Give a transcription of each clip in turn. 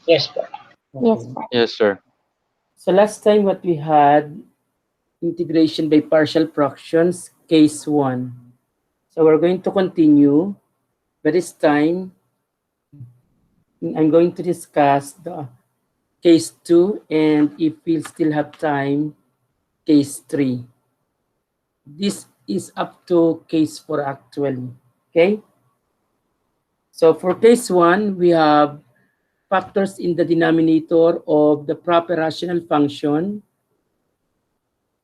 Yes po. Yes, Okay. po. Yes, sir. So last time what we had, integration by partial fractions, case 1. So we're going to continue, but this time I'm going to discuss the case 2, and if we still have time, case 3. This is up to case 4 actually. Okay? So for case 1, we have factors in the denominator of the proper rational function,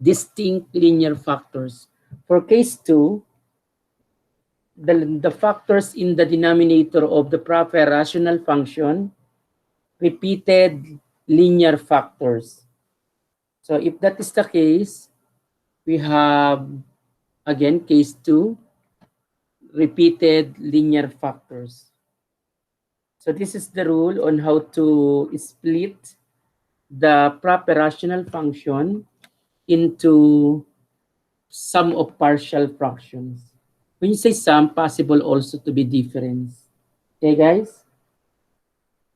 distinct linear factors. For case 2, the factors in the denominator of the proper rational function, repeated linear factors. So if that is the case, we have, again, case 2, repeated linear factors. So this is the rule on how to split the proper rational function into sum of partial fractions. When you say sum, possible also to be difference. Okay, guys?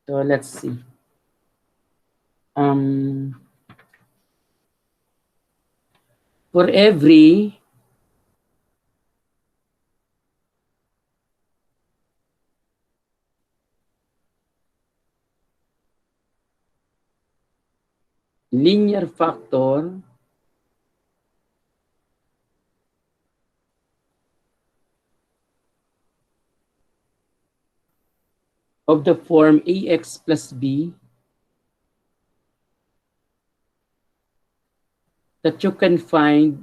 So let's see. Um, for every linear factor of the form ax plus b that you can find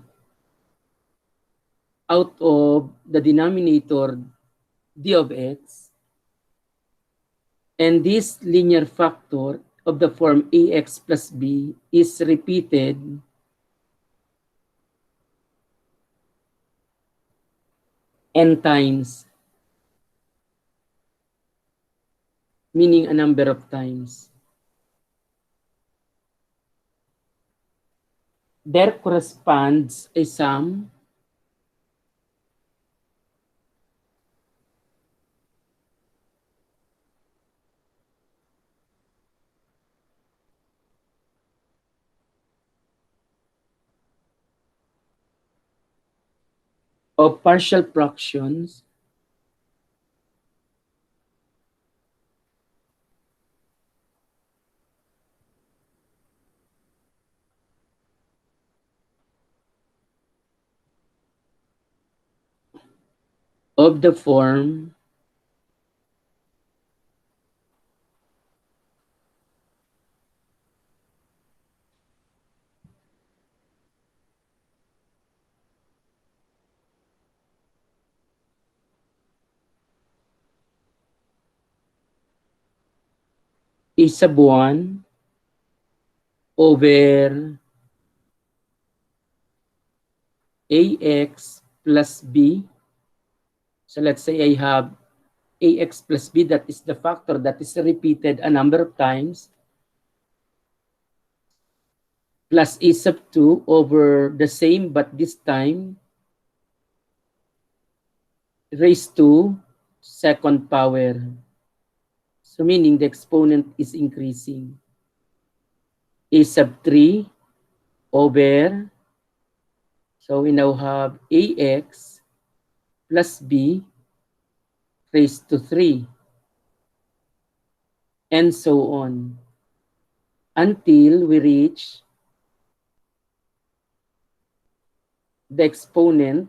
out of the denominator d of x, and this linear factor of the form ax plus b is repeated n times, meaning a number of times. There corresponds a sum of partial fractions of the form a sub 1 over ax plus b. So let's say I have ax plus b, that is the factor that is repeated a number of times, plus a sub 2 over the same but this time raised to second power. So meaning the exponent is increasing. A sub 3 over, so we now have ax plus b raised to 3, and so on, until we reach the exponent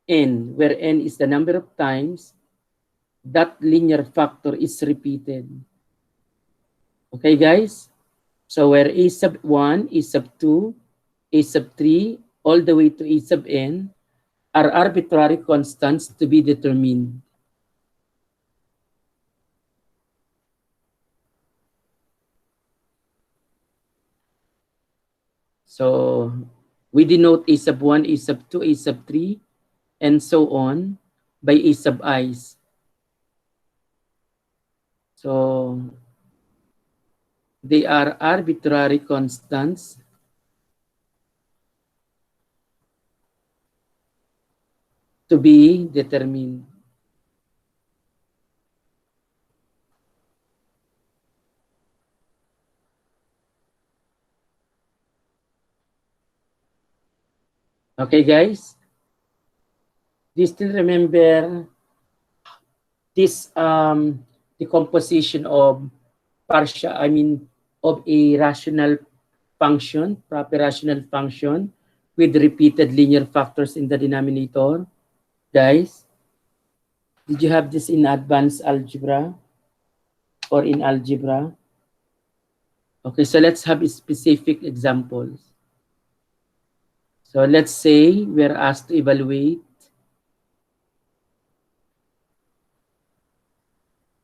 n, where n is the number of times that linear factor is repeated. Okay, guys? So where a sub 1, a sub 2, a sub 3, all the way to a sub n are arbitrary constants to be determined. So we denote a sub 1, a sub 2, a sub 3, and so on by a sub i's. So they are arbitrary constants to be determined. Okay, guys? Do you still remember this decomposition of partial, of a rational function, proper rational function with repeated linear factors in the denominator? Guys, did you have this in advanced algebra or in algebra? Okay, so let's have specific examples. So let's say we're asked to evaluate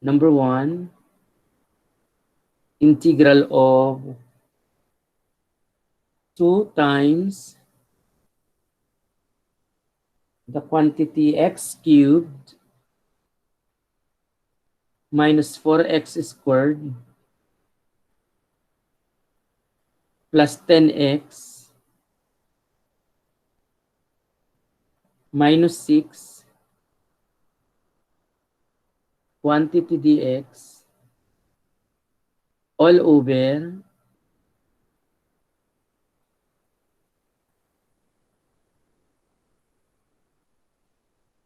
number 1, integral of 2 times the quantity x cubed minus 4x squared plus 10x minus 6 quantity dx all over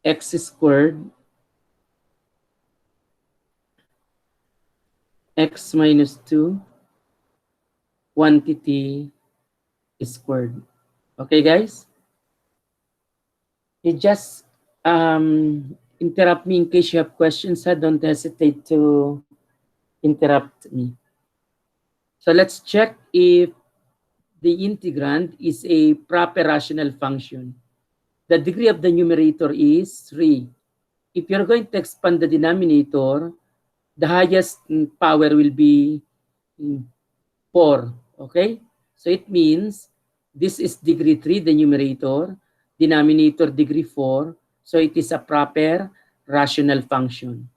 x squared x minus 2 quantity squared. Okay, guys? You just interrupt me in case you have questions. Don't hesitate to interrupt me. So let's check if the integrand is a proper rational function. The degree of the numerator is 3. If you're going to expand the denominator, the highest power will be 4. Okay? So it means this is degree 3, the numerator, denominator degree 4. So it is a proper rational function.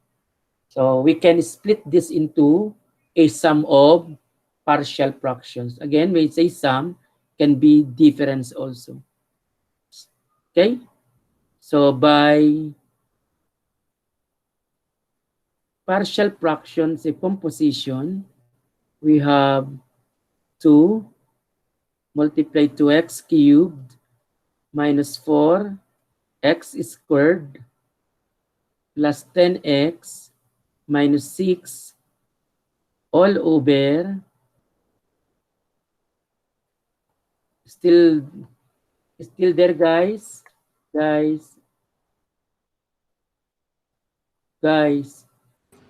So we can split this into a sum of partial fractions. Again, when we say sum, can be difference also. Okay? So by partial fractions, a composition, we have 2 multiplied to x cubed minus 4 x squared plus 10x minus 6 all over still there, guys. Guys,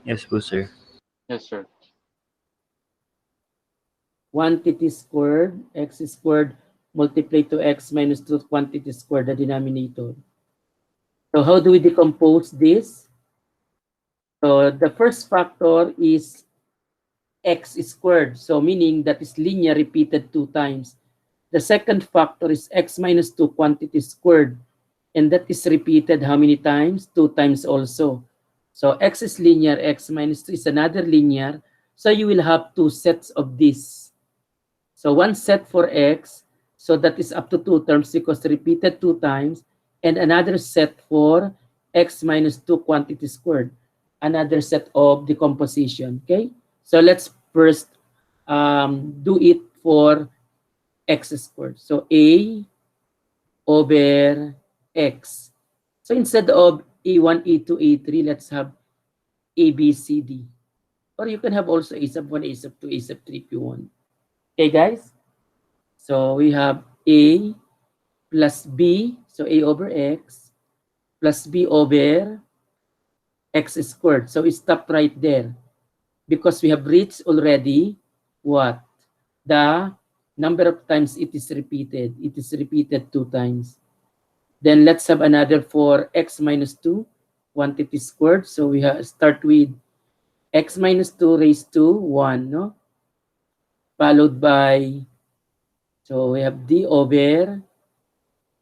Yes po, sir. Yes, sir. quantity squared x squared multiplied to x minus 2 quantity squared, the denominator. So how do we decompose this? So the first factor is x squared. So meaning that is linear repeated 2 times. The second factor is x minus 2 quantity squared. And that is repeated how many times? 2 times also. So x is linear, x minus 2 is another linear. So you will have 2 sets of this. So one set for x. So that is up to 2 terms because repeated 2 times. And another set for x minus 2 quantity squared. Another set of decomposition. Okay? So let's first do it for x squared. So a over x. So instead of a1, a2, a3, let's have a, b, c, d. Or you can have also a sub 1, a sub 2, a sub 3 if you want. Okay, guys? So we have a plus b, so a over x, plus b over x squared. So we stop right there because we have reached already what? The number of times it is repeated. It is repeated 2 times. Then let's have another for x minus 2 quantity squared. So we have start with x minus 2 raised to 1, no? Followed by, so we have d over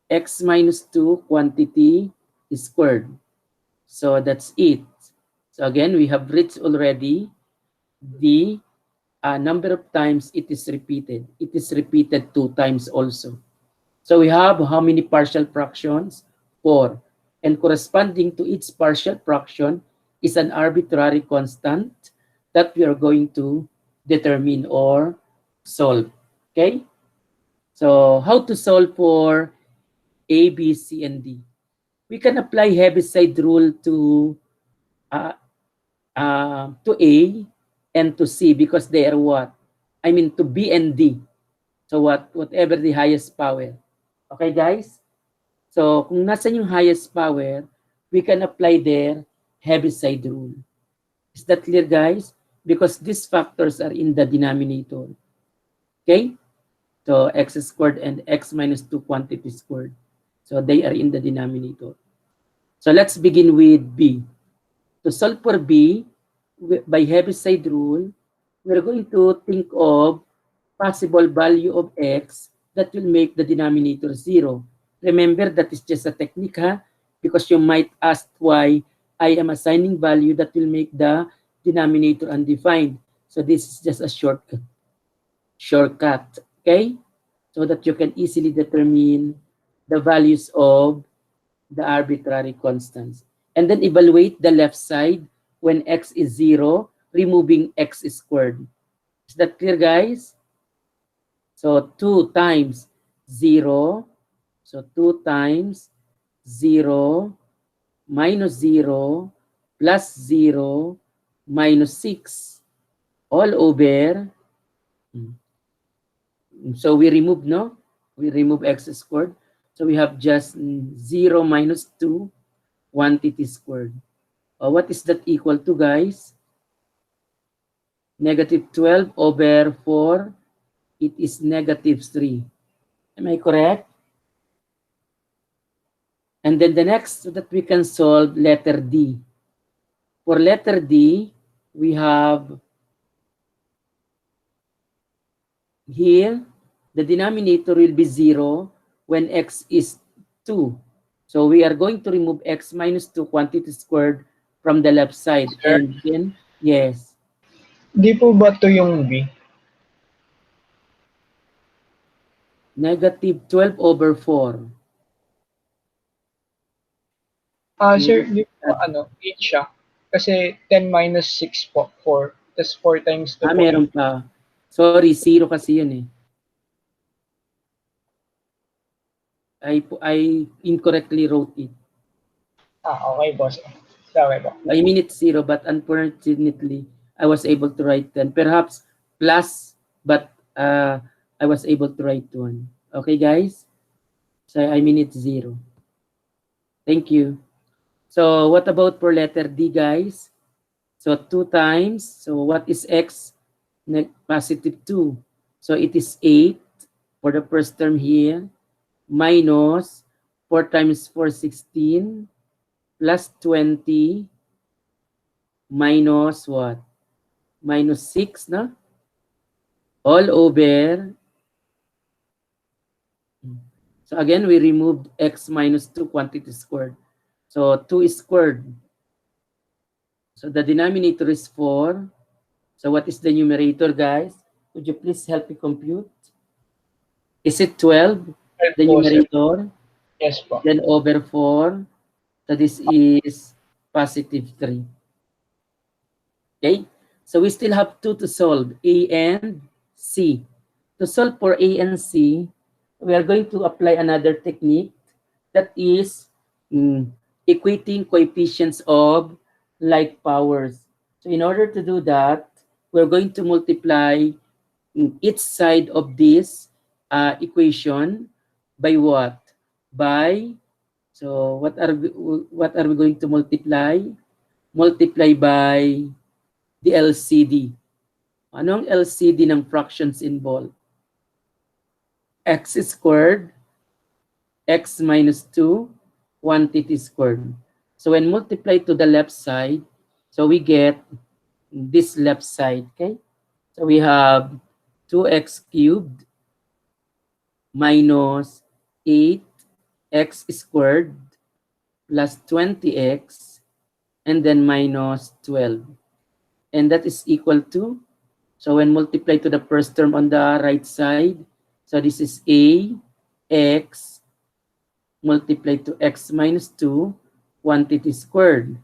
x minus 2 quantity squared. So that's it. So again, we have reached already the number of times it is repeated. It is repeated 2 times also. So we have how many partial fractions? 4. And corresponding to each partial fraction is an arbitrary constant that we are going to determine or solve. Okay? So how to solve for A, B, C, and D. We can apply Heaviside rule uh, to A and to C because they are what? I mean to B and D. So whatever the highest power. Okay, guys? So kung nasan yung highest power, we can apply their Heaviside rule. Is that clear, guys? Because these factors are in the denominator. Okay? So x squared and x minus 2 quantity squared. So they are in the denominator. So let's begin with B. To solve for B, by Heaviside rule, we're going to think of possible value of x that will make the denominator 0. Remember, that is just a technique, because you might ask why I am assigning value that will make the denominator undefined. So this is just a shortcut, okay? So that you can easily determine the values of the arbitrary constants. And then evaluate the left side when x is 0, removing x squared. Is that clear, guys? So 2 times 0. So 2 times 0 minus 0 plus 0 minus 6 all over. So we remove, no? We remove x squared. So we have just 0 minus 2 quantity squared. What is that equal to, guys? Negative 12 over 4. It is negative 3. Am I correct? And then the next that we can solve, letter D. For letter D, we have here, the denominator will be 0 when x is 2. So we are going to remove x minus 2 quantity squared from the left side. Sir, And then, yes, di po ba to yung B? negative 12 over 4. Sir, Negative, di po ano, 8 siya. Kasi 10 minus 6 po, 4. Tapos 4 times 2 po, meron 8. pa. Sorry, 0 kasi yun eh. I incorrectly wrote it. Okay, boss. Sorry po. I mean it's 0, but unfortunately, I was able to write 10. Perhaps plus, but I was able to write 1. Okay, guys? So I mean it's 0. Thank you. So what about for letter D, guys? So 2 times. So what is x? Positive 2. So it is 8 for the first term here. Minus 4 times 4, 16. Plus 20. Minus what? Minus 6, no? All over. So again, we removed x minus 2 quantity squared. So 2 is squared. So the denominator is 4. So what is the numerator, guys? Could you please help me compute? Is it 12, 12 the po, sir. numerator? Yes po. Then over 4. So this is positive 3. Okay? So we still have 2 to solve, A and C. To solve for A and C, we are going to apply another technique that is equating coefficients of like powers. So in order to do that, we're going to multiply each side of this equation by what? By, so what are we going to multiply? Multiply by the LCD. Anong LCD ng fractions involved? X squared, x minus 2, quantity squared. So when multiply to the left side, so we get this left side, okay? So we have 2x cubed minus 8x squared plus 20x and then minus 12. And that is equal to, so when multiply to the first term on the right side, so this is a x multiplied to x minus 2 quantity squared.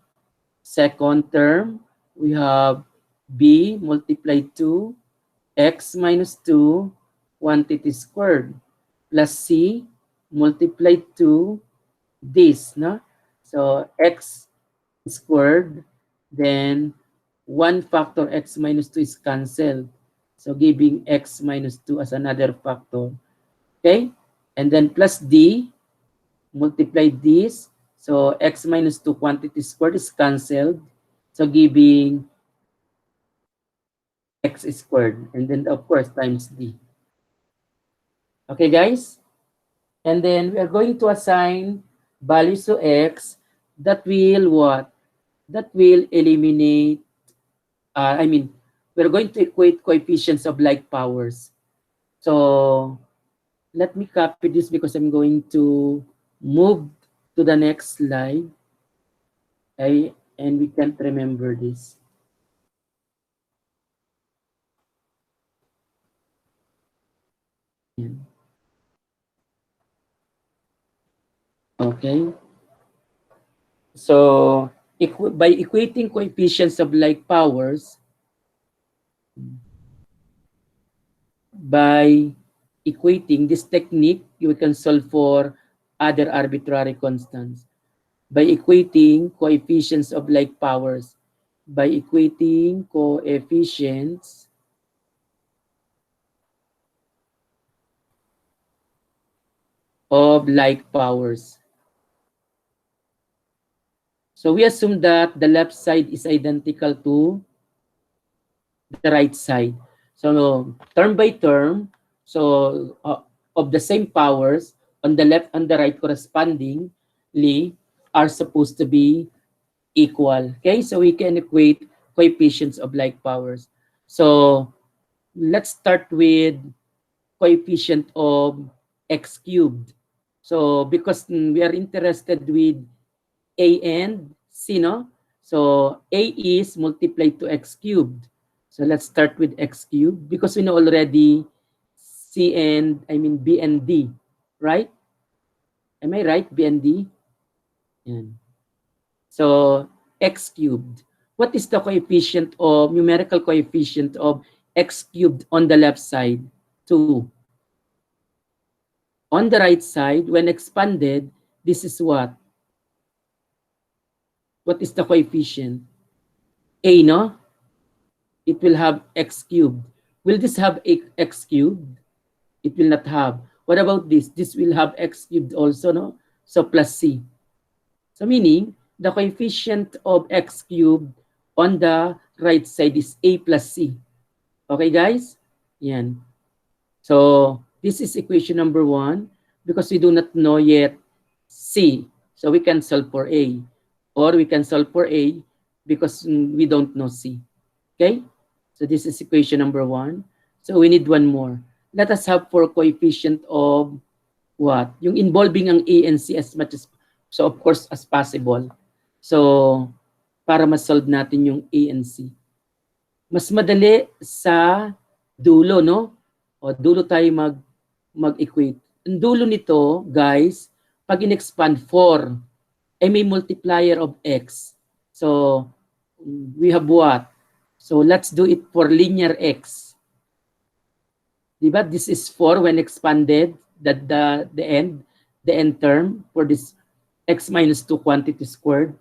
Second term, we have b multiplied to x minus 2 quantity squared plus c multiplied to this, no? So x squared, then 1 factor x minus 2 is cancelled. So giving x minus 2 as another factor. Okay? And then plus d, multiply this. So x minus 2 quantity squared is cancelled. So giving x squared. And then of course times d. Okay guys? And then we are going to assign values to x that will what? That will eliminate, we're going to equate coefficients of like powers. So let me copy this because I'm going to move to the next slide. Okay? And we can't remember this. Okay? So by equating coefficients of like powers, by equating this technique, you can solve for other arbitrary constants. By equating coefficients of like powers, by equating coefficients of like powers. So we assume that the left side is identical to the right side. So term by term, so of the same powers, on the left and the right correspondingly are supposed to be equal. Okay, so we can equate coefficients of like powers. So let's start with coefficient of x cubed. So because we are interested with a and c, no? So a is multiplied to x cubed. So let's start with x cubed because we know already c and, b and d, right? Am I right, b and d? Yan. So x cubed. What is the coefficient of, numerical coefficient of x cubed on the left side? 2. On the right side, when expanded, this is what? What is the coefficient? A, no? It will have x cubed. Will this have x cubed? It will not have. What about this? This will have x cubed also, no? So plus c. So meaning, the coefficient of x cubed on the right side is a plus c. Okay, guys? Yan. So this is equation number 1 because we do not know yet c. So we can solve for a. Or we can solve for a because we don't know c. Okay? So this is equation number 1. So we need one more. Let us have for coefficient of what? Yung involving ang A and C as much as, so of course as possible. So para ma-solve natin yung A and C. Mas madali sa dulo, no? O dulo tayo mag-equate. Ang dulo nito, guys, pag in-expand 4, ay may multiplier of x. So we have what? So let's do it for linear x. Diba? This is 4 when expanded, the end term for this x minus 2 quantity squared.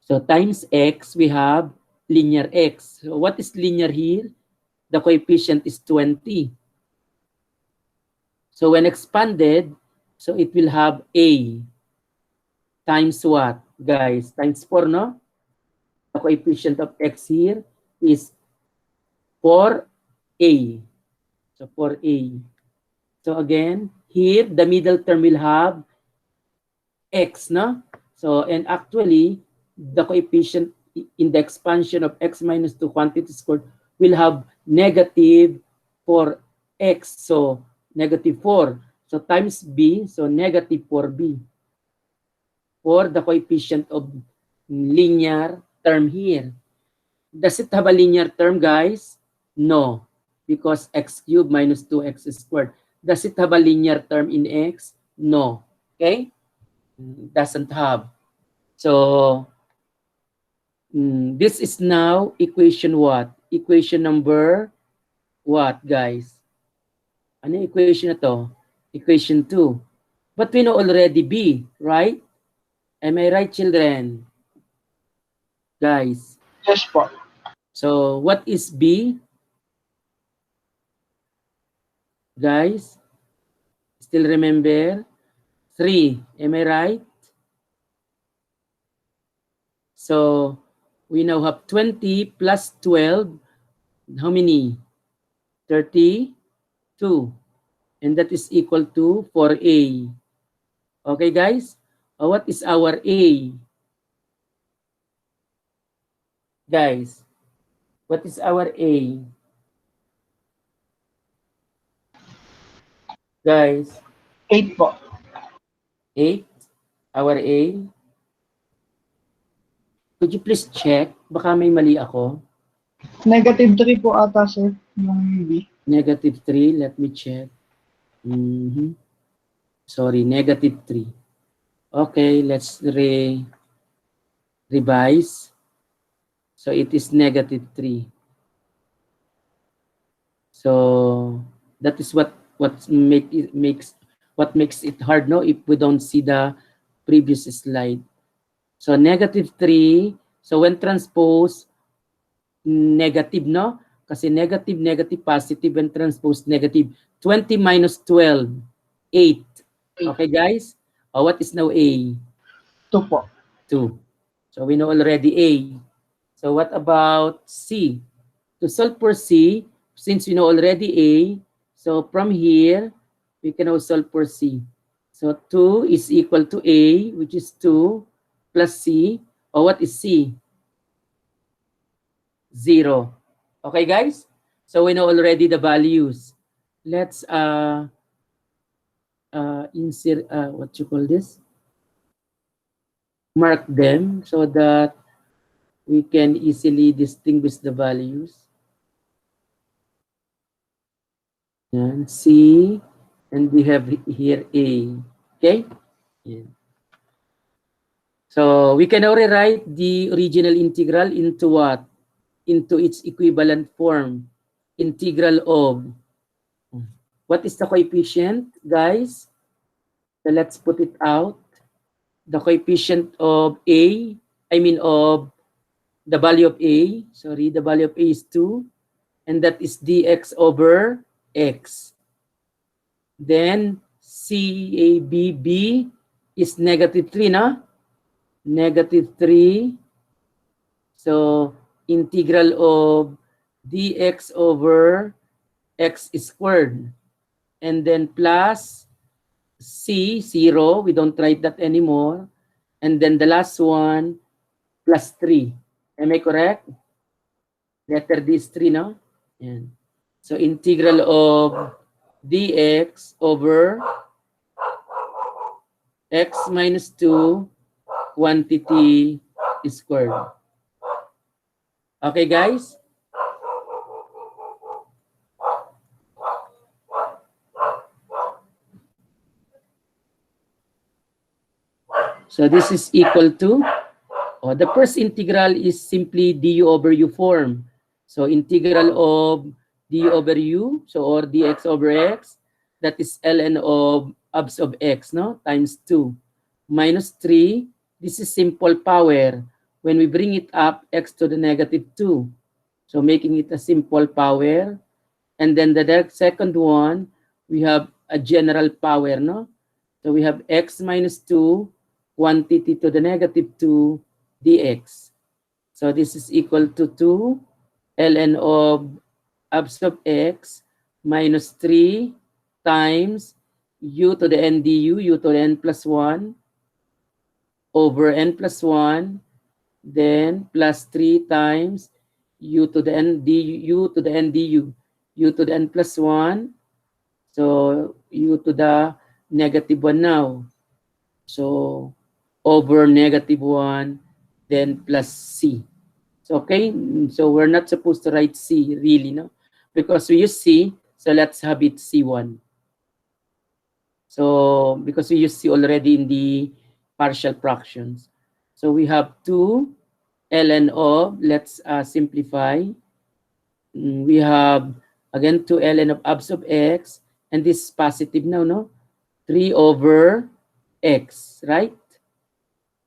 So times x, we have linear x. So what is linear here? The coefficient is 20. So when expanded, so it will have a times what, guys? Times 4, no? The coefficient of x here is 4a. So 4a. So again, here, the middle term will have x, no? So, and actually, the coefficient in the expansion of x minus 2 quantity squared will have negative 4x. So, negative 4. So, times b, so negative 4b. For the coefficient of linear term here. Does it have a linear term, guys? No, because x cubed minus 2x squared. Does it have a linear term in x? No. Okay? Doesn't have. So, this is now equation what? Equation number what, guys? Ano yung equation na to? Equation 2. But we know already B, right? Am I right, children? Guys. Yes po. So, what is B? Guys, still remember? 3. Am I right? So, we now have 20 plus 12. How many? 32. And that is equal to 4A. Okay, guys? What is our A? Guys, what is our A? Guys, 8 po. 8. Our A. Could you please check? Baka may mali ako. Negative 3 po ata, sir, yung B. Negative 3. Let me check. Sorry, negative 3. Okay, let's revise. So it is negative 3. So that is what makes it hard, no, if we don't see the previous slide. So negative 3. So when transpose negative, no? Kasi negative, negative, positive, when transpose negative. 20 minus 12, 8. Okay, guys? What is now A? 2 po. 2. So we know already A. So what about C? To solve for C, since we know already A, so from here, we can now solve for C. So 2 is equal to A, which is 2, plus C. Or what is C? 0. Okay, guys? So we know already the values. Let's insert, what you call this? Mark them so that we can easily distinguish the values. And C, and we have here A. Okay? Yeah. So we can now rewrite the original integral into what? Into its equivalent form. Integral of. What is the coefficient, guys? So let's put it out. The coefficient of A, I mean of the value of A, sorry, the value of A is 2, and that is dx over x. Then CABB is negative 3, no? Negative 3. So integral of dx over x squared. And then plus C, 0. We don't write that anymore. And then the last one, plus 3. Am I correct? Letter D is 3, no? Yan. So integral of dx over x minus 2 quantity squared. Okay, guys? So this is equal to, the first integral is simply du over u form. So integral of du over u, so or dx over x, that is ln of abs of x, no? Times 2. Minus 3, this is simple power. When we bring it up, x to the negative 2. So making it a simple power. And then the second one, we have a general power, no? So we have x minus 2 quantity to the negative 2 dx. So this is equal to 2 ln of abs of x minus 3 times u to the n du, u to the n plus 1 over n plus 1, then plus 3 times u to the n du, u to the n du, u to the n plus 1, so u to the negative 1 now. So over negative 1, then plus C. So, okay, so we're not supposed to write C really, no? Because we use C, so let's have it C1. So, because we use C already in the partial fractions. So we have 2 ln of, let's simplify. We have, again, 2 ln of abs of x, and this is positive now, no? 3 over x, right?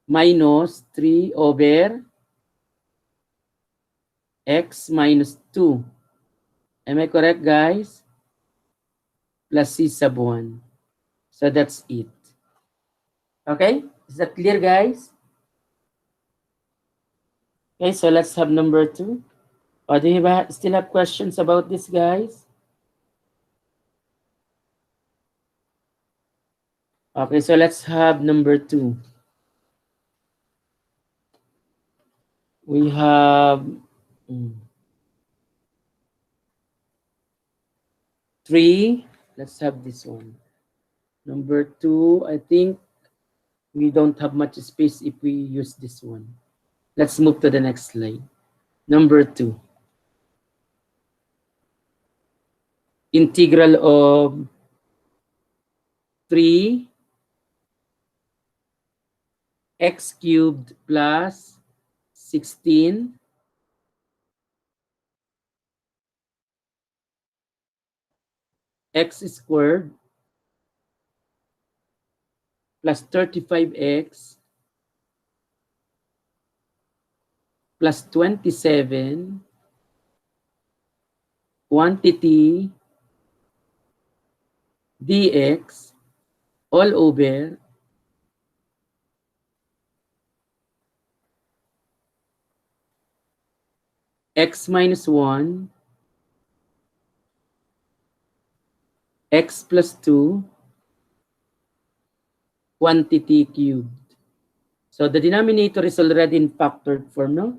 Minus 3 over x minus 2. Am I correct, guys? Plus c sub 1. So that's it. Okay? Is that clear, guys? Okay, so let's have number 2. Do you still have questions about this, guys? Okay, so let's have number 2. We have 3. Let's have this one. Number 2, I think we don't have much space if we use this one. Let's move to the next slide. Number 2. Integral of 3 x cubed plus 16 x squared plus 35x plus 27 quantity dx all over x minus 1 x plus 2 quantity cubed. So the denominator is already in factored form, no?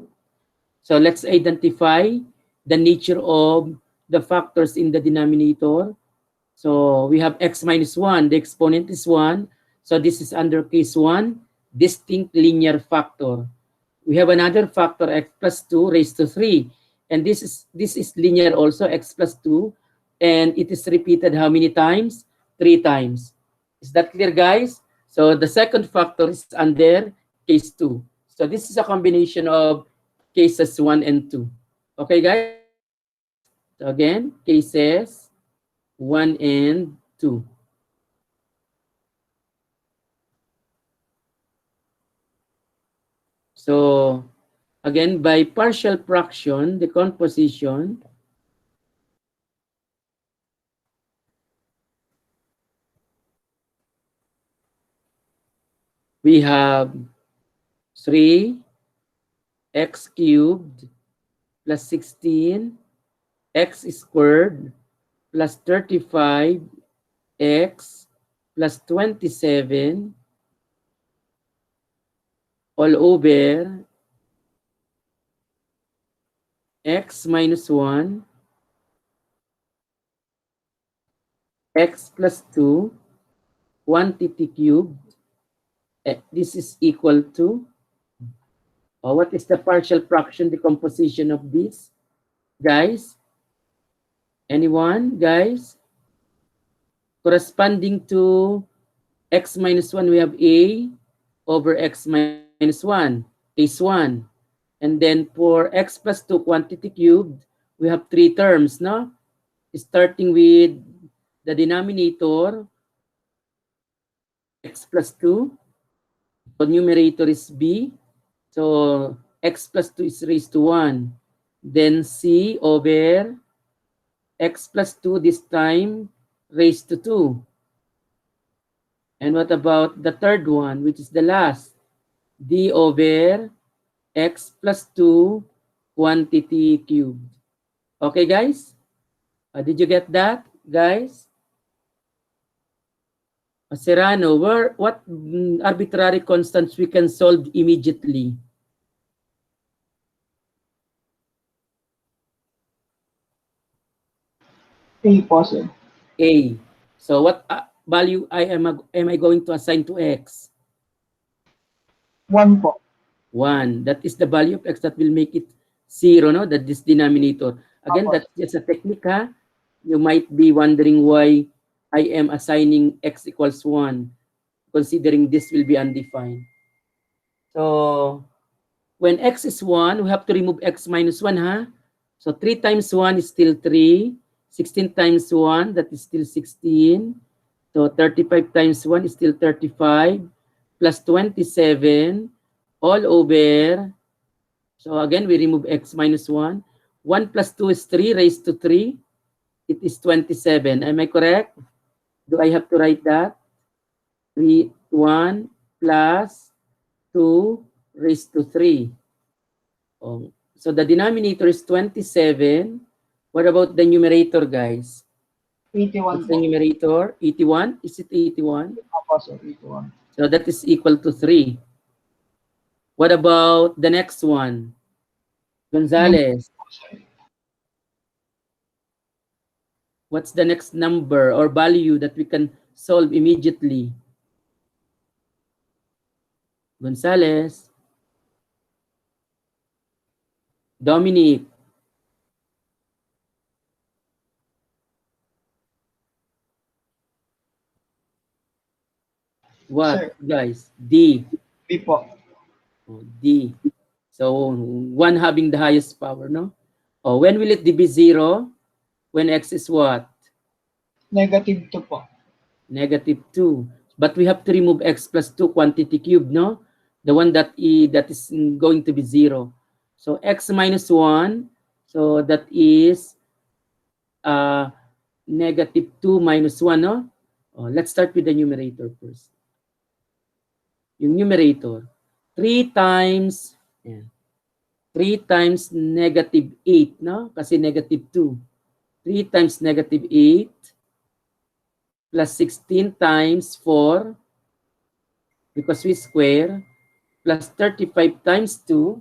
So let's identify the nature of the factors in the denominator. So we have x minus 1. The exponent is 1. So this is under case 1, distinct linear factor. We have another factor, x plus 2 raised to 3. And this is linear also, x plus 2. And it is repeated how many times? 3 times. Is that clear, guys? So the second factor is under case 2. So this is a combination of cases 1 and 2. Okay, guys? So again, cases 1 and 2. So again, by partial fraction decomposition, we have 3 x cubed plus 16 x squared plus 35 x plus 27 all over x minus 1 x plus 2 quantity cubed. This is equal to, what is the partial fraction decomposition of this, guys? Anyone, guys? Corresponding to x minus 1, we have a over x minus 1, case 1. And then for x plus 2 quantity cubed, we have 3 terms, no? Starting with the denominator, x plus 2. The numerator is b. So x plus 2 is raised to 1. Then c over x plus 2 this time raised to 2. And what about the third one, which is the last? D over x plus 2 quantity cubed. Okay, guys? Did you get that, guys? Serrano, what arbitrary constants we can solve immediately? A po, sir. A. So what value am I going to assign to x? 1 po. 1. That is the value of x that will make it 0, no? That this denominator. Again, Opo. that's just a technique, ha? You might be wondering why I am assigning x equals 1, considering this will be undefined. So when x is 1, we have to remove x minus 1, ha? So 3 times 1 is still 3. 16 times 1, that is still 16. So 35 times 1 is still 35 plus 27 all over. So again, we remove x minus 1. 1 plus 2 is 3 raised to 3. It is 27. Am I correct? Do I have to write that? 1 plus 2 raised to 3. Oh, so the denominator is 27. What about the numerator, guys? 81 What's the po. numerator? 81? Is it 81? Opo, sir. 81. So that is equal to 3. What about the next one? Gonzalez, what's the next number or value that we can solve immediately? Gonzalez, Dominic, what, Sir, guys? D. B po. Oh, D. So, 1 having the highest power, no? Oh, when will it be 0? When x is what? Negative 2 po. Negative 2. But we have to remove x plus 2 quantity cube, no? The one that is going to be 0. So, x minus 1. So, that is negative 2 minus 1, no? Oh, let's start with the numerator first. Yung numerator, 3 times, yan, 3 times negative 8, no? Kasi negative 2. 3 times negative 8 plus 16 times 4 because we square plus 35 times 2,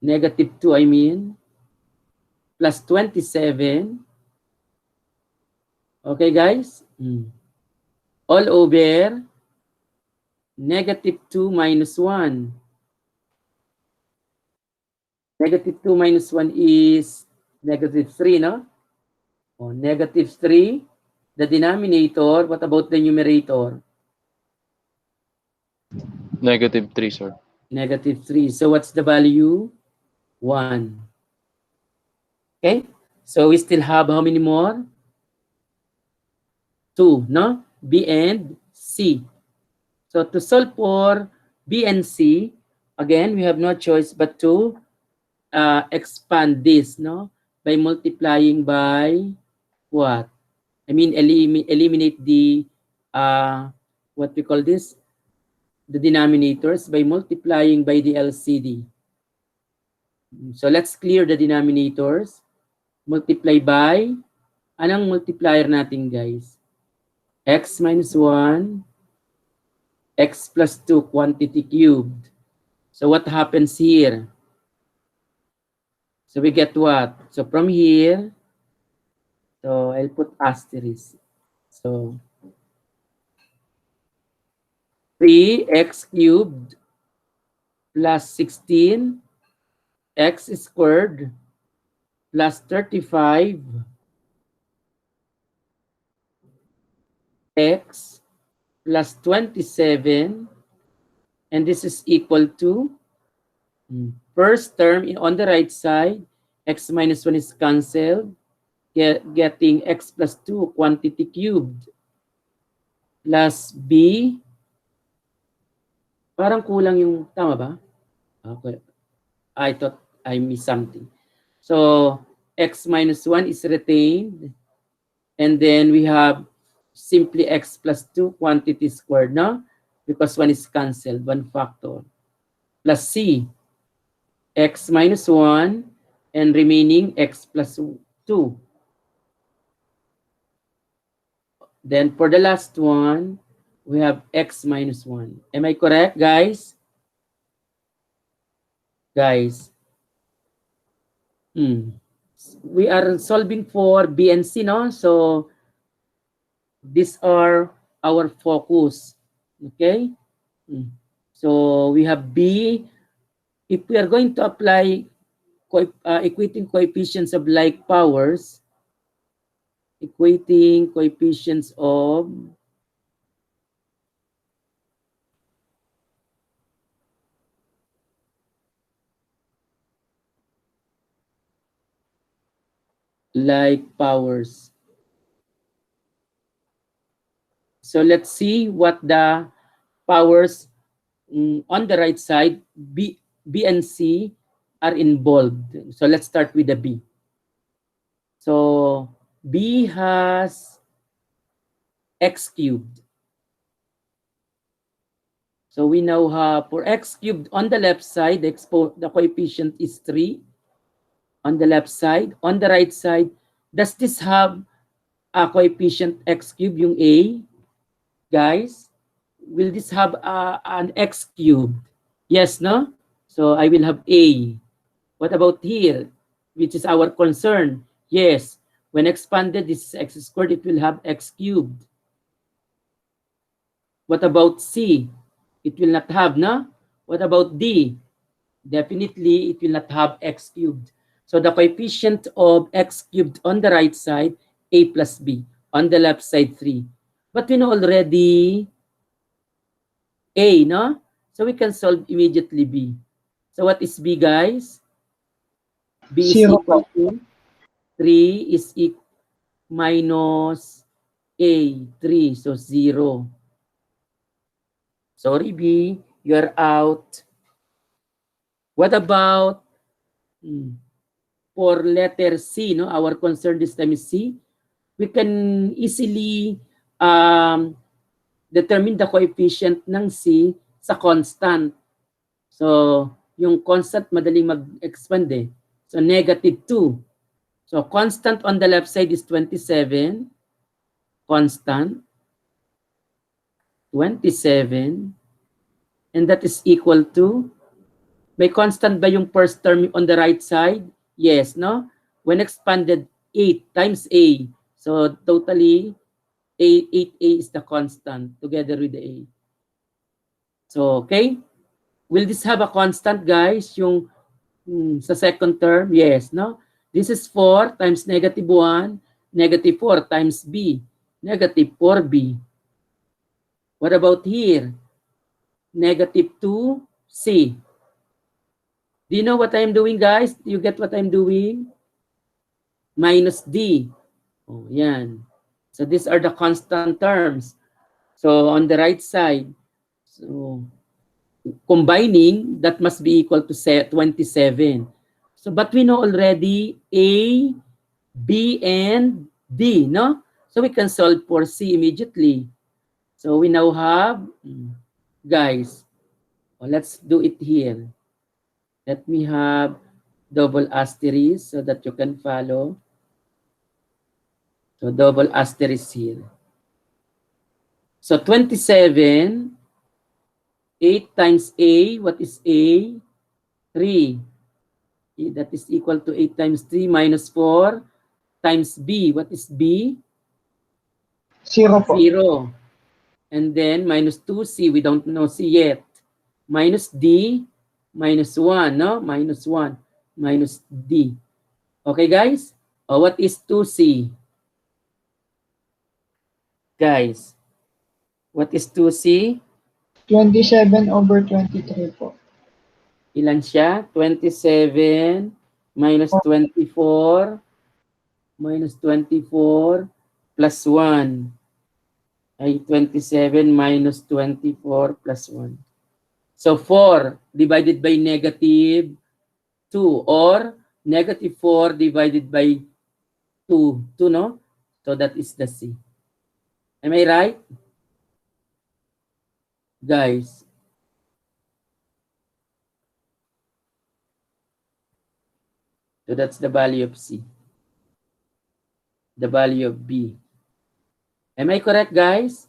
negative 2 I mean, plus 27. Okay, guys? All over negative 2 minus 1. Negative 2 minus 1 is negative 3, no? Oh, negative 3. The denominator, what about the numerator? Negative 3, sir. Negative 3. So what's the value? 1. Okay? So we still have how many more? 2, no? B and C. So to solve for B and C, again, we have no choice but to expand this, no? By multiplying by what? I mean, eliminate the, what we call this? The denominators by multiplying by the LCD. So let's clear the denominators. Multiply by, anong multiplier natin, guys? X minus 1, x plus 2 quantity cubed. So what happens here? So we get what? So from here, so I'll put asterisk. So 3x cubed plus 16 x squared plus 35 x plus 27, and this is equal to first term on the right side, x minus 1 is cancelled, getting x plus 2 quantity cubed plus b. Parang kulang yung, tama ba? Okay. I thought I missed something. So x minus 1 is retained, and then we have simply x plus 2 quantity squared, no? Because 1 is cancelled, 1 factor, plus c, x minus 1, and remaining x plus 2. Then for the last one, we have x minus 1. Am I correct, guys? Guys. We are solving for B and C, no? So these are our focus. Okay? So we have B. If we are going to apply equating coefficients of like powers, equating coefficients of like powers. So let's see what the powers on the right side, B and C, are involved. So let's start with the B. So B has x cubed. So we now have for x cubed on the left side, the coefficient is 3 on the left side. On the right side, does this have a coefficient x cubed, yung A? Guys, will this have an x cubed? Yes, no? So I will have A. What about here, which is our concern? Yes, when expanded, this is x squared, it will have x cubed. What about C? It will not have, no? What about D? Definitely, it will not have x cubed. So the coefficient of x cubed on the right side, A plus B. On the left side, 3. But we know already A, no? So we can solve immediately B. So what is B, guys? B is 0 equal po. to 3 is minus A, 3. So 0. Sorry, B, you're out. What about for letter C, no? Our concern this time is C. We can easily determine the coefficient ng C sa constant. So, yung constant madaling mag-expand eh. So, negative 2. So, constant on the left side is 27. Constant. 27. And that is equal to, may constant ba yung first term on the right side? Yes, no? When expanded, 8 times A. So, totally, 8A is the constant together with the A. So, okay? Will this have a constant, guys? Yung sa second term? Yes, no? This is 4 times negative 1, negative 4 times B, negative 4B. What about here? Negative 2C. Do you know what I'm doing, guys? Do you get what I'm doing? Minus D. Oh, yan. So these are the constant terms. So on the right side, so combining, that must be equal to 27. So but we know already A, B, and D, no? So we can solve for C immediately. So we now have, guys, let's do it here. Let me have double asterisk so that you can follow. So double asterisk here. So 27, 8 times A, what is A? 3. That is equal to 8 times 3 minus 4 times B. What is B? 0 po. 0. And then minus 2C, we don't know C yet. Minus D, minus 1, no? Minus 1, minus D. Okay, guys? What is 2C? Guys, what is 2C? 27 over 23 po. Ilan siya? 27 minus 24 minus 24 plus 1 ay 27 minus 24 plus 1. So 4 divided by negative 2 or negative 4 divided by 2. 2, no? So that is the C. Am I right? Guys. So that's the value of C. The value of B. Am I correct, guys?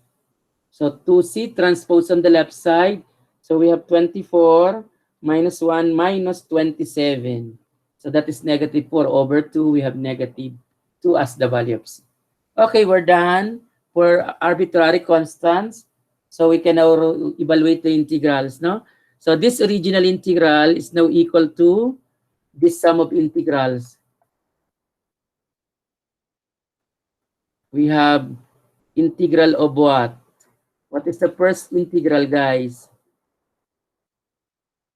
So 2C transpose on the left side. So we have 24 minus 1 minus 27. So that is negative 4 over 2. We have negative 2 as the value of C. Okay, we're done for arbitrary constants. So we can now evaluate the integrals, no? So this original integral is now equal to this sum of integrals. We have integral of what? What is the first integral, guys?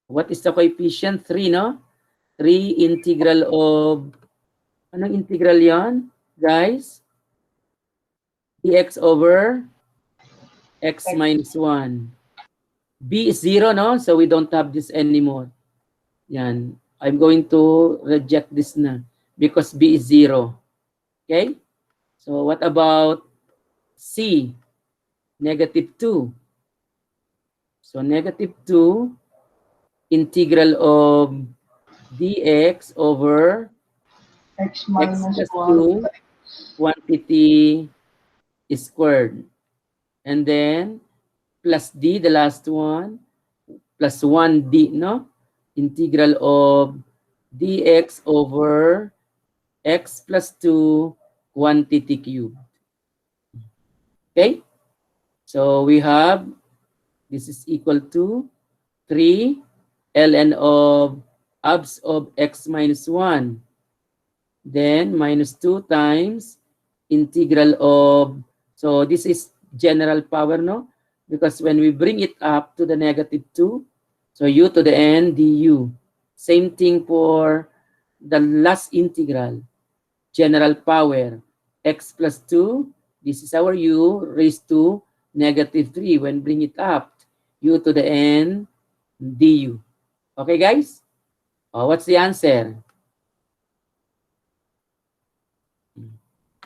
What is the coefficient? 3, no? 3 integral of, anong integral yan, guys? Dx over x minus 1. B is 0, no? So we don't have this anymore. Yan. I'm going to reject this na because B is 0. Okay? So what about C? Negative 2. So negative 2, integral of dx over X x minus plus 1 2 quantity squared. And then plus d, the last one, plus 1d, no? Integral of dx over x plus 2 quantity cubed. Okay? So we have, this is equal to 3 ln of abs of x minus 1. Then minus 2 times integral of, so this is general power, no? Because when we bring it up to the negative 2, so u to the n du. Same thing for the last integral, general power, x plus 2, this is our u raised to negative 3. When bring it up, u to the n du. Okay, guys? Oh, what's the answer?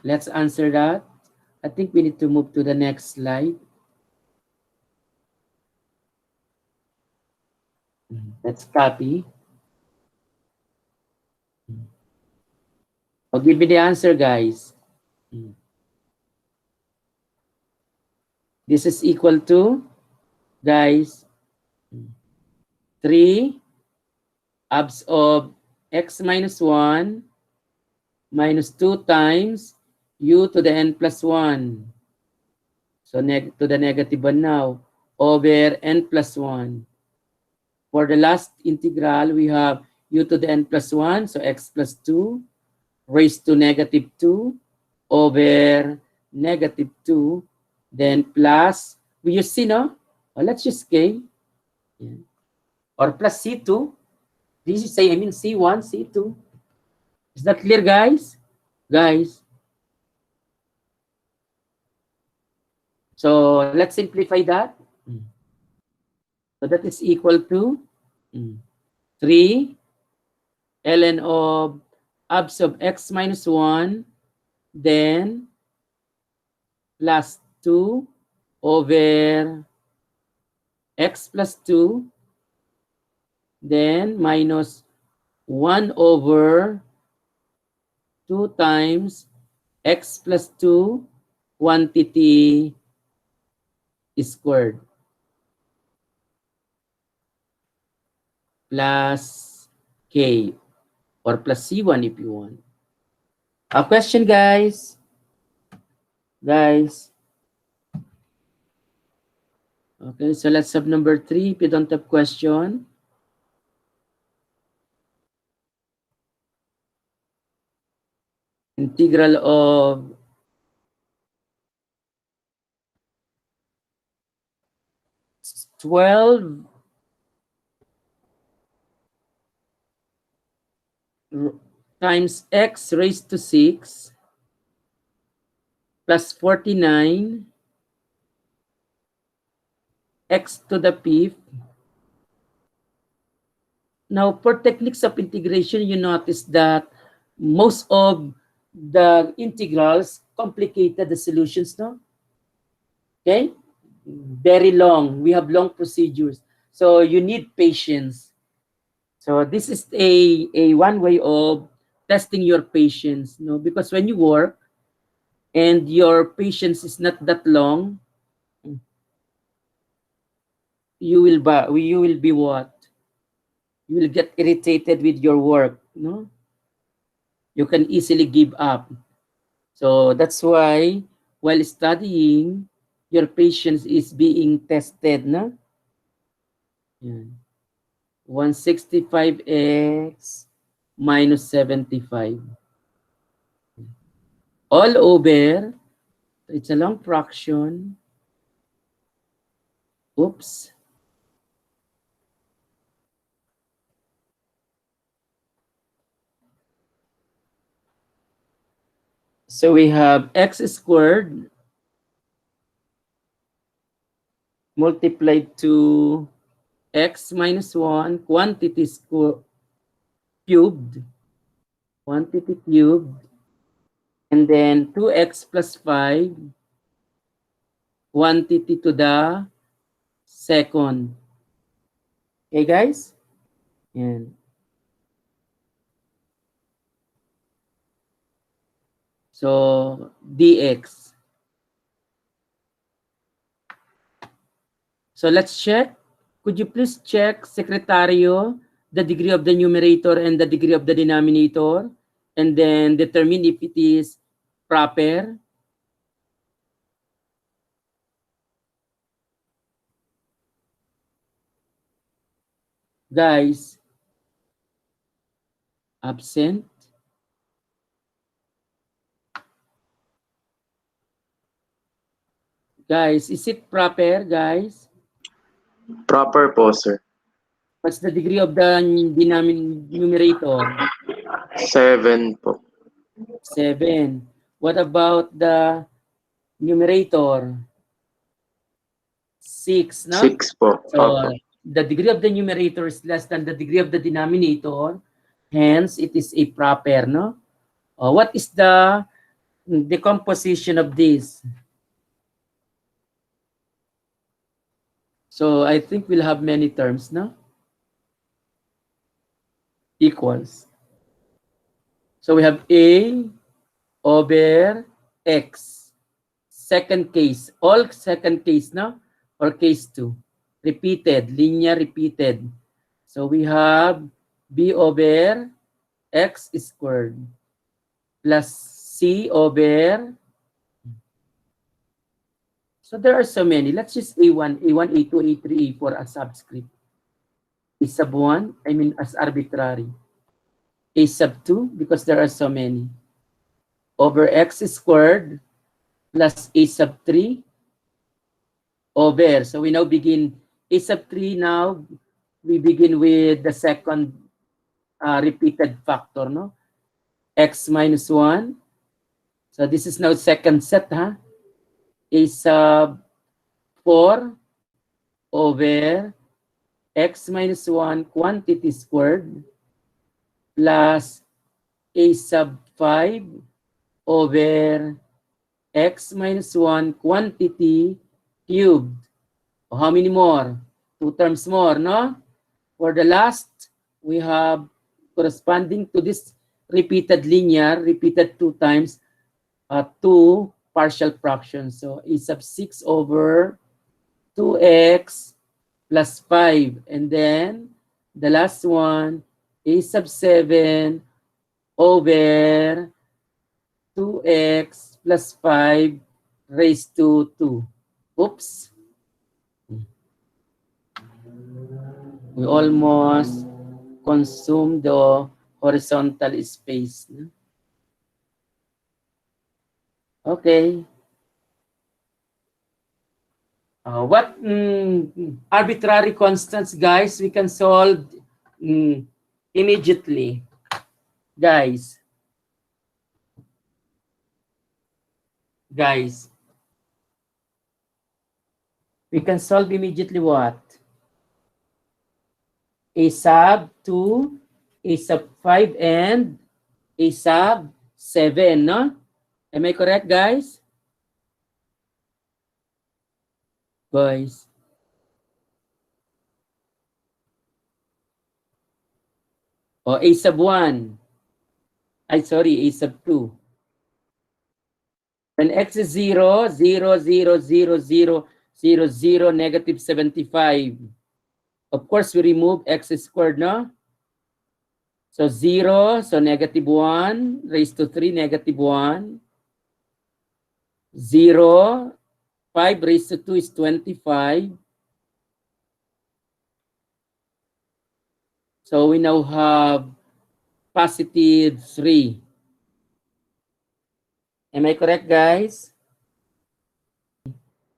Let's answer that. I think we need to move to the next slide. Let's copy. Oh, give me the answer, guys. This is equal to, guys, 3 abs of x minus 1 minus 2 times u to the n plus 1. So to the negative 1 now, over n plus 1. For the last integral, we have u to the n plus 1, so x plus 2 raised to negative 2 over negative 2, then plus, we use C, no? Oh, let's use K. Yeah. Or plus C2. This is, I mean C1, C2. Is that clear, guys? Guys. So let's simplify that. So that is equal to 3 ln of abs of x minus 1, then plus 2 over x plus 2, then minus 1 over 2 times x plus 2 quantity squared plus k, or plus C1 if you want. A question, guys? Guys? Okay, so let's have number 3 if you don't have question. Integral of twelve times x raised to 6 plus 49 x to the fifth. Now, for techniques of integration, you notice that most of the integrals complicated the solutions, no? Okay? Very long. We have long procedures. So you need patience. So this is a one way of testing your patience, no? Because when you work and your patience is not that long, you will be what? You will get irritated with your work, no? You can easily give up. So that's why while studying, your patience is being tested, no? Yan. 165x minus 75. All over, it's a long fraction. Oops. So we have x squared multiplied to x minus 1 quantity cubed, quantity cubed, and then 2x plus 5 quantity to the second. Okay, guys? Yan. So, dx. So, let's check. Could you please check, Secretario, the degree of the numerator and the degree of the denominator, and then determine if it is proper? Guys, absent. Guys, is it proper, guys? Proper po, sir. What's the degree of the numerator? 7 po. 7. What about the numerator? 6, no? 6 po. So, Opo. the degree of the numerator is less than the degree of the denominator. Hence, it is a proper, no? What is the decomposition of this? So, I think we'll have many terms, no? Equals. So, we have A over X. Second case. All second case, no? Or case 2. Repeated. Linear repeated. So, we have B over X squared plus C over. So, there are so many. Let's just A1, A2, A3, A4 as subscript. A sub 1, I mean as arbitrary. A sub 2, because there are so many. Over X squared plus A sub 3 over. So we now begin A sub 3 now. We begin with the second repeated factor, no? X minus 1. So this is now second set, huh? A sub 4 over X minus 1 quantity squared plus A sub 5 over X minus 1 quantity cubed. How many more? 2 terms more, no? For the last, we have corresponding to this repeated linear, repeated 2 times, 2 partial fractions. So A sub 6 over 2x plus 5. And then the last one, A sub 7 over 2x plus 5 raised to 2. Oops. We almost consumed the horizontal space. Okay. What arbitrary constants, guys, we can solve immediately? Guys, we can solve immediately what? A sub 2, A sub 5, and A sub 7, no? Am I correct, guys? Boys. O A sub 1. Ay, sorry, A sub 2. When x is 0, 0, 0, 0, 0, 0, 0, negative 75. Of course, we remove x squared, no? So 0, so negative 1, raised to 3, negative 1. 0, 5 raised to 2 is 25. So we now have positive 3. Am I correct, guys?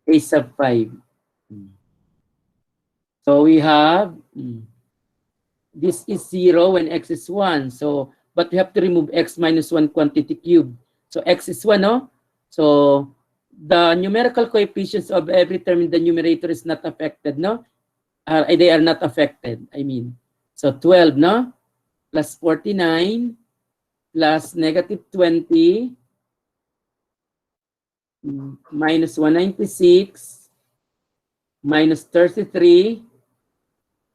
A sub 5. So we have, this is 0 when x is 1. So, but we have to remove x minus 1 quantity cube. So x is 1, no? So the numerical coefficients of every term in the numerator is not affected, no? They are not affected, I mean. So 12, no? Plus 49, plus negative 20, minus 196, minus 33,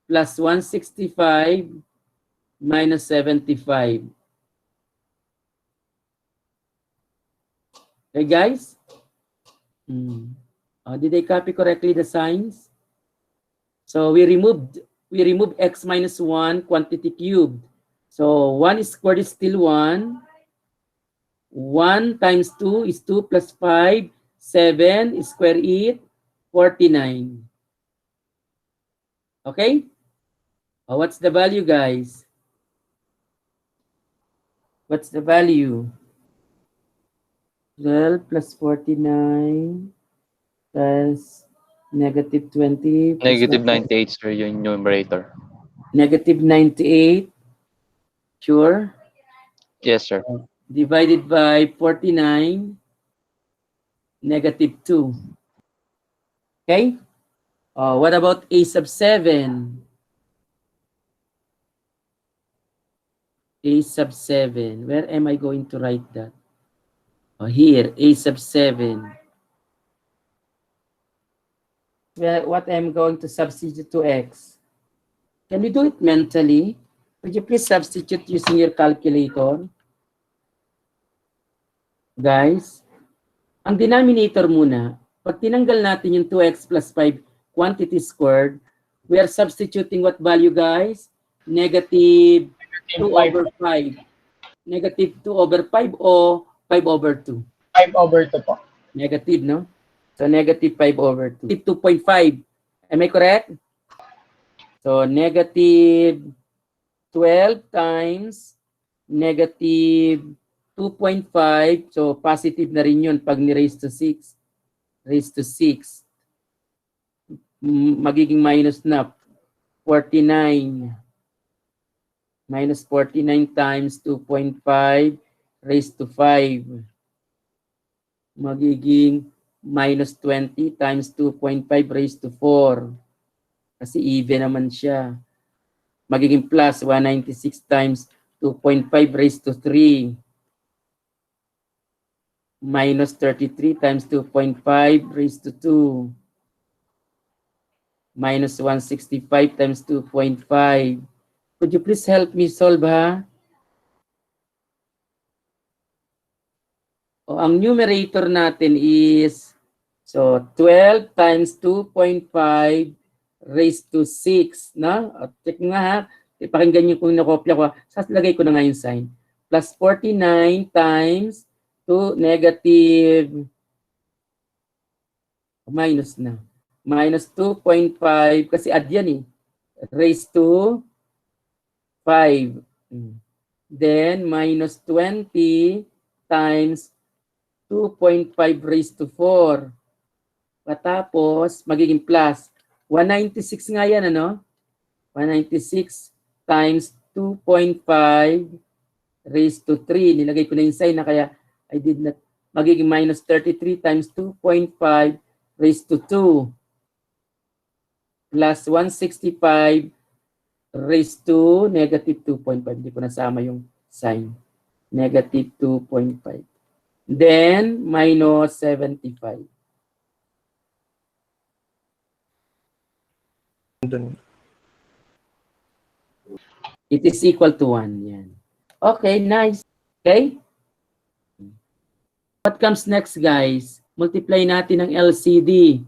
plus 165, minus 75. Okay, guys? Did I copy correctly the signs? So we removed x minus 1 quantity cubed. So 1 squared is still 1. 1 times 2 is 2 plus 5. 7 square it, 49. Okay? What's the value, guys? What's the value? 12 plus 49 plus negative 20. Negative 98, sir, yung numerator. Negative 98. Sure? Yes, sir. Divided by 49, negative 2. Okay? What about a sub 7? A sub 7. Where am I going to write that? Here, a sub 7. What I'm going to substitute to x? Can we do it mentally? Would you please substitute using your calculator? Guys, ang denominator muna, pag tinanggal natin yung 2x plus 5 quantity squared, we are substituting what value, guys? Negative 2 over 5. Negative 2 over 5 o 5 over 2? 5 over 2 po. Negative, no? So, negative 5 over 2. 2.5. Am I correct? So, negative 12 times negative 2.5. So, positive na rin yun pag ni-raise to 6. Raise to 6. Magiging minus na. 49. Minus 49 times 2.5 raised to 5. Magiging minus 20 times 2.5 raised to 4. Kasi even naman siya. Magiging plus 196 times 2.5 raised to 3. Minus 33 times 2.5 raised to 2. Minus 165 times 2.5. Could you please help me solve, ha? Ang numerator natin is, so 12 times 2.5 raised to 6, no? Check nga, ha? Ipakinggan niyo kung nakopya ko. Saslagay ko na nga yung sign. Plus 49 times 2 negative, minus na. Minus 2.5, kasi add yan eh. Raised to 5. Then, minus 20 times 2.5 raised to 4. Patapos, magiging plus. 196 nga yan, ano? 196 times 2.5 raised to 3. Nilagay ko na yung sign na kaya I did not. Magiging minus 33 times 2.5 raised to 2. Plus 165 raised to negative 2.5. Hindi ko nasama yung sign. Negative 2.5. Then, minus 75. It is equal to 1. Yan. Okay, nice. Okay? What comes next, guys? Multiply natin ang LCD.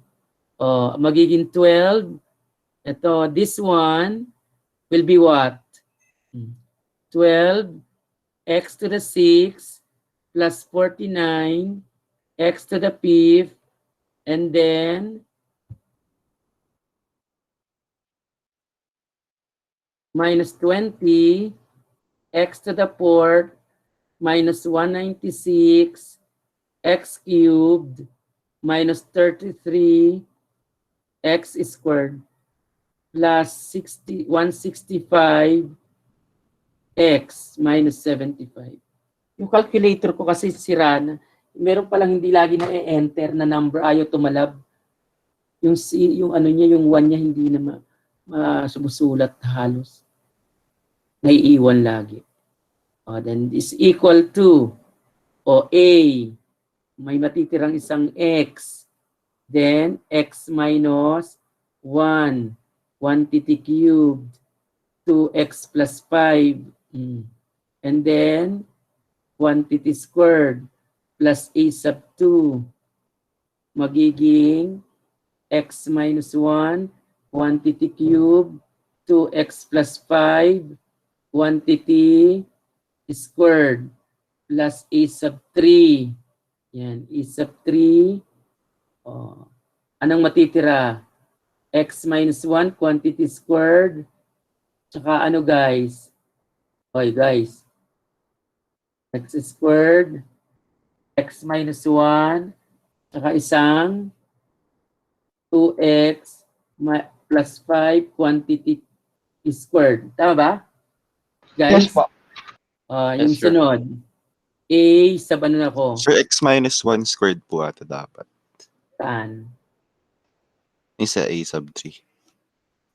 Magiging 12. Ito, this one will be what? 12 x to the 6 plus 49 x to the 5th, and then minus 20 x to the 4th minus 196 x cubed minus 33 x squared plus 165 x minus 75. Yung calculator ko kasi sira na. Meron palang hindi lagi na enter na number, ayaw tumalab. Yung ano niya, yung 1 niya hindi na sumusulat halos. Naiiwan lagi. Then is equal to, A, may matitirang isang x. Then, x minus 1 quantity cubed, 2x plus 5. And then, quantity squared plus a sub 2. Magiging x minus 1 quantity cubed, 2x plus 5 quantity squared plus a sub 3. Yan, a sub 3. Anong matitira? X minus 1 quantity squared. Tsaka ano guys? Okay guys. X squared. X minus 1. Tsaka isang 2x plus 5 quantity squared. Tama ba? Guys? Yes po. Yung Yes, sir. sunod. A sa ano na ko? Sir, x minus 1 squared po ata dapat. Saan? Isa a sub 3.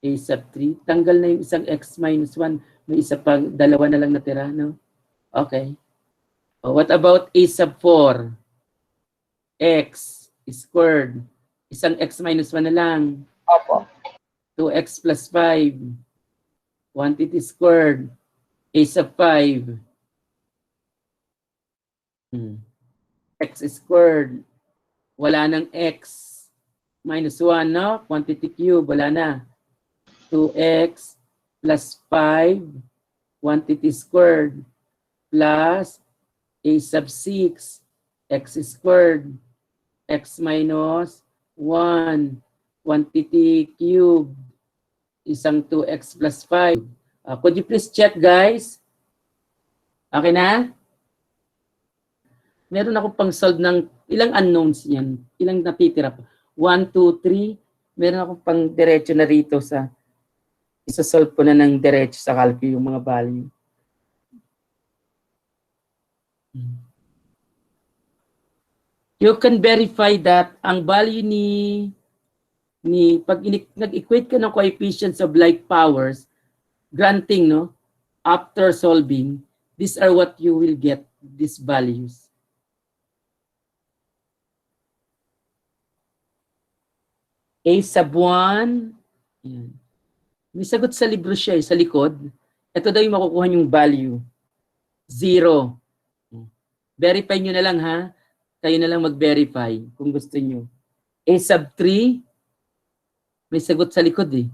A sub 3. Tanggal na yung isang x minus 1. May isa pang dalawa na lang natira, no? Okay. What about a sub 4? X squared. Isang x minus 1 na lang. Opo. 2x plus 5. Quantity squared. A sub 5. X squared. Wala nang x minus 1, no? Quantity cube, wala na. 2x plus 5 quantity squared plus a sub 6 x squared x minus 1 quantity cube isang 2x plus 5. Could you please check guys? Okay na? Meron ako pang solve ng ilang unknowns yan. Ilang natitira pa. 1, 2, 3. Meron ako pang diretso na rito sa isa-solve ko na ng diretso sa calculus yung mga value. You can verify that ang value ni pag nag-equate ka ng coefficients of like powers, granting, no, after solving, these are what you will get, these values. A sub 1, yan. May sagot sa libro siya, sa likod. Ito daw yung makukuha yung value. 0. Verify nyo na lang ha. Kayo na lang mag-verify kung gusto nyo. A sub 3, may sagot sa likod eh.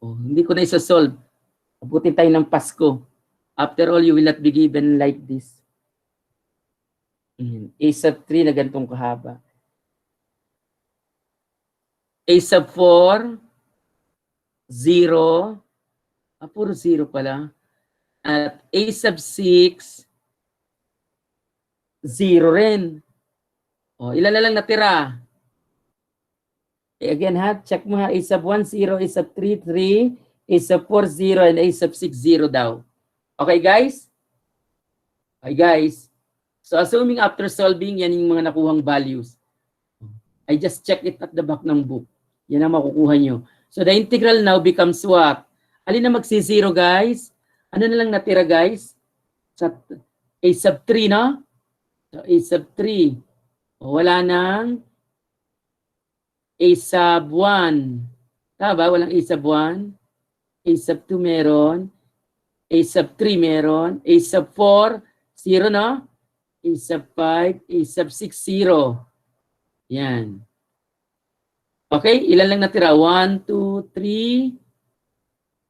Hindi ko na isa-solve. Abutin tayo ng Pasko. After all, you will not be given like this. A sub 3 na ganitong kahaba. A sub 4, 0. Puro 0 pala. At A sub 6, 0 rin. Ilan na lang natira? Again ha, check mo ha. A sub 1, 0. A sub 3, 3. A sub 4, 0. And A sub 6, 0 daw. Okay guys? Okay guys. So assuming after solving, yan yung mga nakuhang values. I just check it at the back ng book. Yan ang makukuha nyo. So the integral now becomes what? Alin na magsi-0 guys? Ano na lang natira guys? Sa A sub 3, no? So A sub 3. Wala nang A sub 1. Tama ba? Walang A sub 1. A sub 2 meron. A sub 3 meron. A sub 4, 0, no? A sub 5, A sub 6, 0. Yan. Okay, ilan lang natira? 1, 2, 3,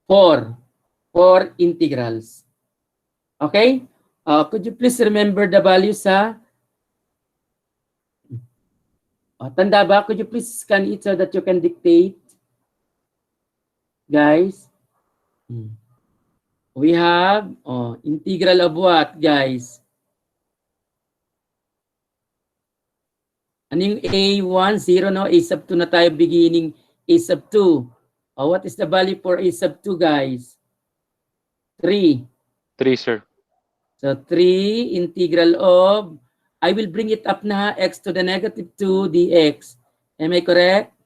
4. 4 integrals. Okay? Could you please remember the values ha? Tanda ba? Could you please scan it so that you can dictate? Guys? We have integral of what, guys? Ano yung A1, 0, no? A sub 2 na tayo beginning. A sub 2. What is the value for A sub 2, guys? 3. 3, sir. So, 3 integral of, I will bring it up na x to the negative 2 dx. Am I correct?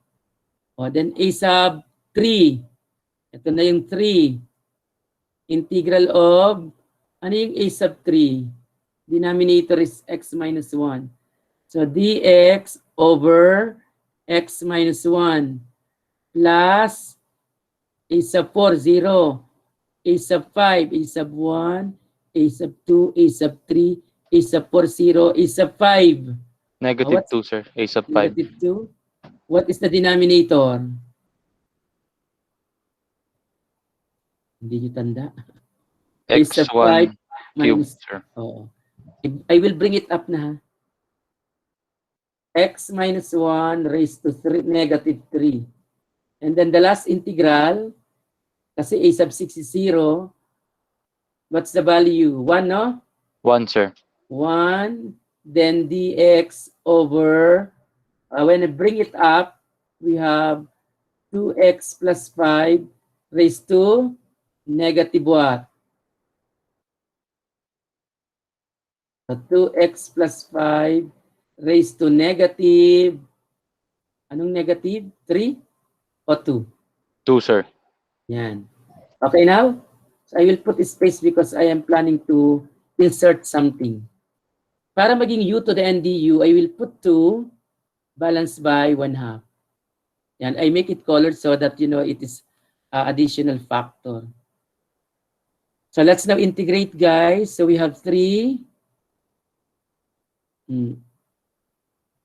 O, then a sub 3. Ito na yung 3. Integral of, ano yung a sub 3? Denominator is x minus 1. So dx over x minus 1 plus a sub 4, 0. A sub 5, a sub 1, a sub 2, a sub 3, a sub 4, 0, a sub 5. Negative What's 2, sir. A sub 5. negative 2? What is the denominator? Hindi nyo tanda. A sub 5 X1 cube, minus, sir. oh. I will bring it up na. X minus 1 raised to 3, negative 3. And then the last integral, kasi a sub 6 is 0. What's the value? 1, no? 1, sir. 1, then dx over, when I bring it up, we have 2x plus 5 raised to negative what? So 2x plus 5 raised to negative, anong negative? 3 o 2? 2, sir. Yan. Okay now? So I will put a space because I am planning to insert something. Para maging u to the ndu, I will put 2 balanced by 1/2. Yan. I make it colored so that you know it is additional factor. So let's now integrate, guys. So we have 3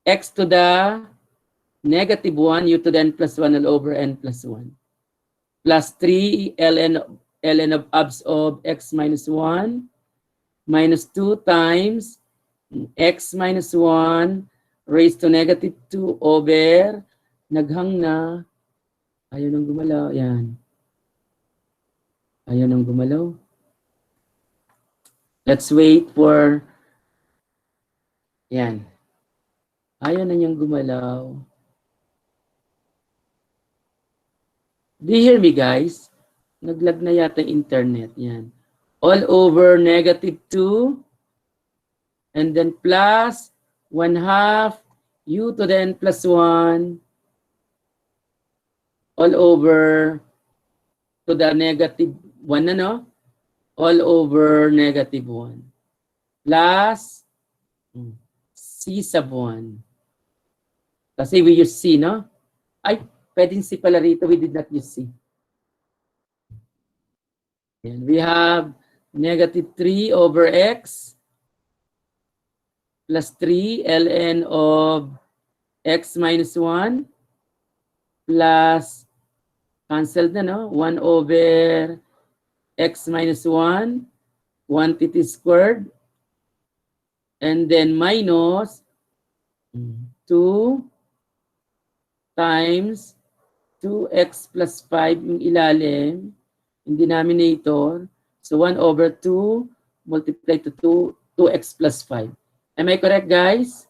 x to the negative 1, u to the n plus 1 all over n plus 1. Plus 3 ln of abs of x minus 1 minus 2 times x minus 1 raised to negative 2 over, naghang na, ayaw nang gumalaw, yan. Ayaw nang gumalaw. Let's wait for, yan. Ayaw na niyang gumalaw. Do you hear me, guys? Naglag na yata yung internet. Yan. All over negative 2. And then plus 1/2 u to the n plus 1. All over to the negative 1 na, no? All over negative 1. Plus c sub 1. Kasi we use c, no? Ay, pwedeng C pala rito. We did not use C. And we have negative 3 over x plus 3 ln of x minus 1 plus, cancelled na, no? 1 over x minus 1, 1 squared, and then minus 2 times 2x plus 5 yung ilalim, yung denominator. So 1 over 2 multiplied to 2, 2x plus 5. Am I correct, guys?